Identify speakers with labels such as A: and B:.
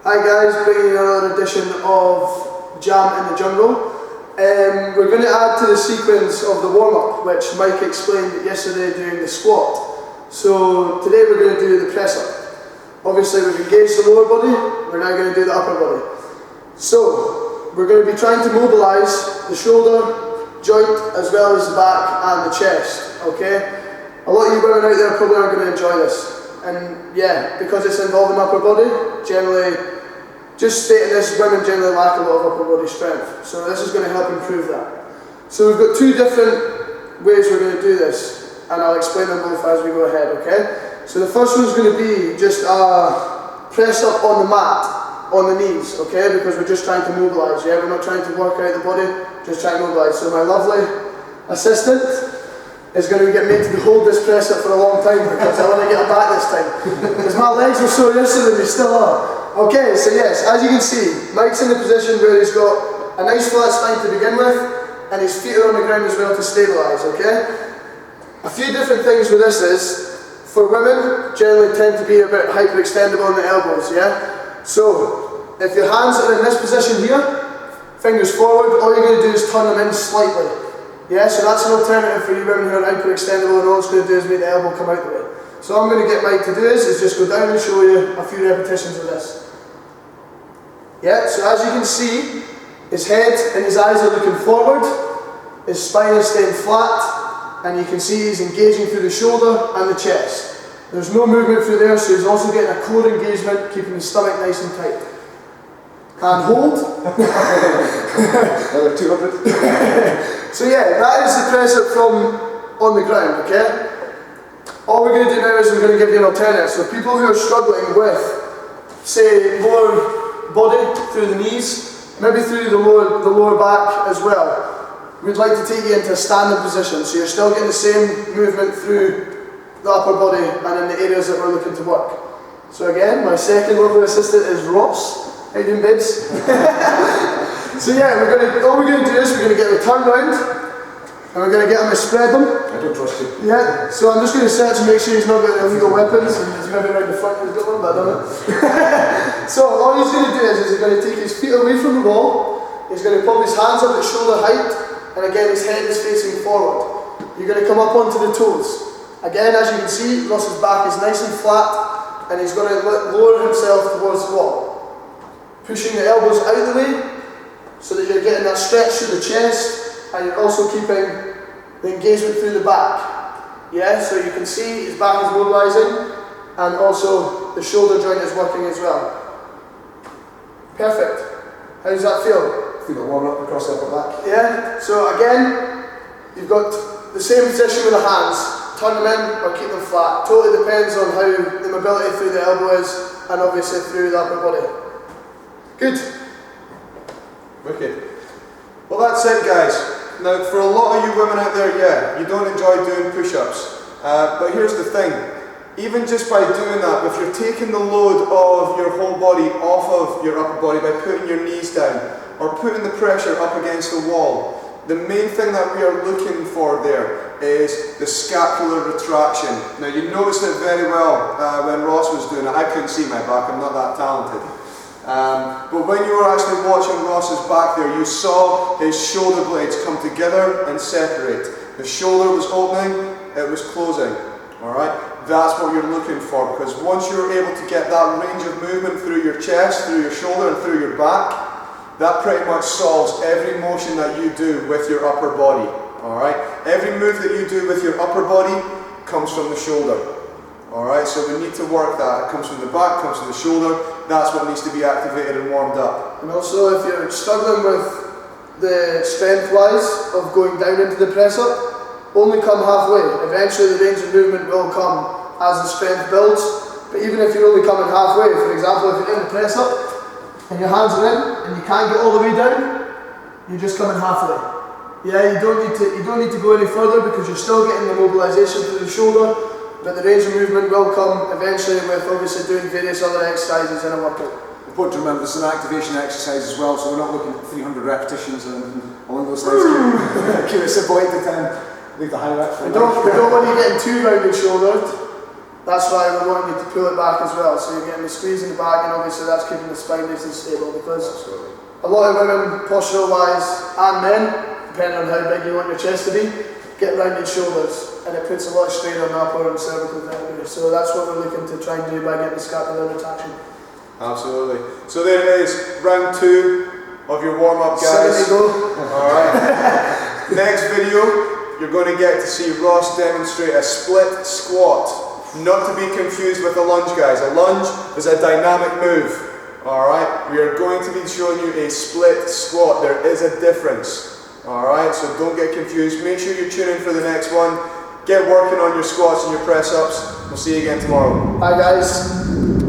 A: Hi guys, bringing you another edition of Jam in the Jungle. We're going to add to the sequence of the warm-up, which Mike explained yesterday during the squat. So today we're going to do the press-up. Obviously we've engaged the lower body, we're now going to do the upper body. So we're going to be trying to mobilise the shoulder joint as well as the back and the chest, okay? A lot of you women out there probably aren't going to enjoy this. And yeah, because it's involving upper body, generally, just stating this, women generally lack a lot of upper body strength. So this is going to help improve that. So we've got two different ways we're going to do this, and I'll explain them both as we go ahead, okay? So the first one's going to be just a press up on the mat, on the knees, okay? Because we're just trying to mobilise, yeah? We're not trying to work out the body, just trying to mobilise. So my lovely assistant is going to get made to hold this press up for a long time because I want to get it back this time. Because my legs were so used to them, they still are. Okay, so yes, as you can see, Mike's in the position where he's got a nice flat spine to begin with, and his feet are on the ground as well to stabilise, okay? A few different things with this is, for women, generally tend to be a bit hyperextendable in the elbows, yeah? So, if your hands are in this position here, fingers forward, all you're going to do is turn them in slightly. Yeah, so that's an alternative for you women who are hyperextendable, and all it's going to do is make the elbow come out the way. So all I'm going to get Mike to do is just go down and show you a few repetitions of this. Yeah, so as you can see, his head and his eyes are looking forward, his spine is staying flat, and you can see he's engaging through the shoulder and the chest. There's no movement through there, so he's also getting a core engagement, keeping his stomach nice and tight. And hold.
B: Another 200.
A: So yeah, that is the press up from on the ground, okay? All we're going to do now is we're going to give you an alternative. So people who are struggling with, say, lower body through the knees, maybe through the lower back as well, we'd like to take you into a standing position. So you're still getting the same movement through the upper body and in the areas that we're looking to work. So again, my second lovely assistant is Ross. How you doing, babes? So yeah, all we're going to do is we're going to get the turn round, and we're going to get him to spread them.
B: I don't trust you.
A: Yeah, so I'm just going to search and make sure he's not got any illegal weapons, and he's maybe around the front he's got one, but I don't know. So all he's going to do is he's going to take his feet away from the wall, he's going to pop his hands up at shoulder height, and again his head is facing forward. You're going to come up onto the toes. Again, as you can see, Ross's back is nice and flat, and he's going to lower himself towards the wall. Pushing the elbows out the way, so that you're getting that stretch through the chest, and you're also keeping the engagement through the back. Yeah, so you can see his back is mobilising, and also the shoulder joint is working as well. Perfect. How does that feel?
B: Feel it warm up across the upper back.
A: Yeah, so again, you've got the same position with the hands. Turn them in or keep them flat. Totally depends on how the mobility through the elbow is, and obviously through the upper body. Good.
C: Wicked. Well, that's it, guys. Now, for a lot of you women out there, yeah, you don't enjoy doing push-ups. But here's the thing. Even just by doing that, if you're taking the load of your whole body off of your upper body by putting your knees down or putting the pressure up against the wall, the main thing that we are looking for there is the scapular retraction. Now, you noticed it very well when Ross was doing it. I couldn't see my back, I'm not that talented. But when you were actually watching Ross's back there, you saw his shoulder blades come together and separate. The shoulder was opening, it was closing. Alright? That's what you're looking for, because once you're able to get that range of movement through your chest, through your shoulder and through your back, that pretty much solves every motion that you do with your upper body. Alright? Every move that you do with your upper body comes from the shoulder. Alright, so we need to work that. It comes from the back, comes from the shoulder. That's what needs to be activated and warmed up.
A: And also, if you're struggling with the strength-wise of going down into the press-up, only come halfway. Eventually the range of movement will come as the strength builds. But even if you're only coming halfway, for example, if you're in the press-up and your hands are in and you can't get all the way down, you're just coming halfway. Yeah, you don't need to go any further because you're still getting the mobilisation through the shoulder. But the range of movement will come eventually with obviously doing various other exercises in a workout.
B: Important to remember this is an activation exercise as well, so we're not looking at 300 repetitions and along those lines. Keep it simple, 8 to 10. Leave the high rep for
A: we don't want you getting too rounded shouldered. That's why we're wanting you to pull it back as well. So you're getting the squeeze in the back, and obviously that's keeping the spine nice and stable, because a lot of women, postural wise, and men, depending on how big you want your chest to be, get rounded shoulders, and it puts a lot of strain on the upper and cervical vertebrae. So that's what we're looking to try and do by getting the scapular retraction.
C: Absolutely. So there it is, round 2 of your warm-up, guys.
A: 7 to go.
C: Alright. Next video, you're going to get to see Ross demonstrate a split squat. Not to be confused with a lunge, guys. A lunge is a dynamic move. Alright, we are going to be showing you a split squat. There is a difference. Alright, so don't get confused. Make sure you tune in for the next one. Get working on your squats and your press ups. We'll see you again tomorrow.
A: Bye guys.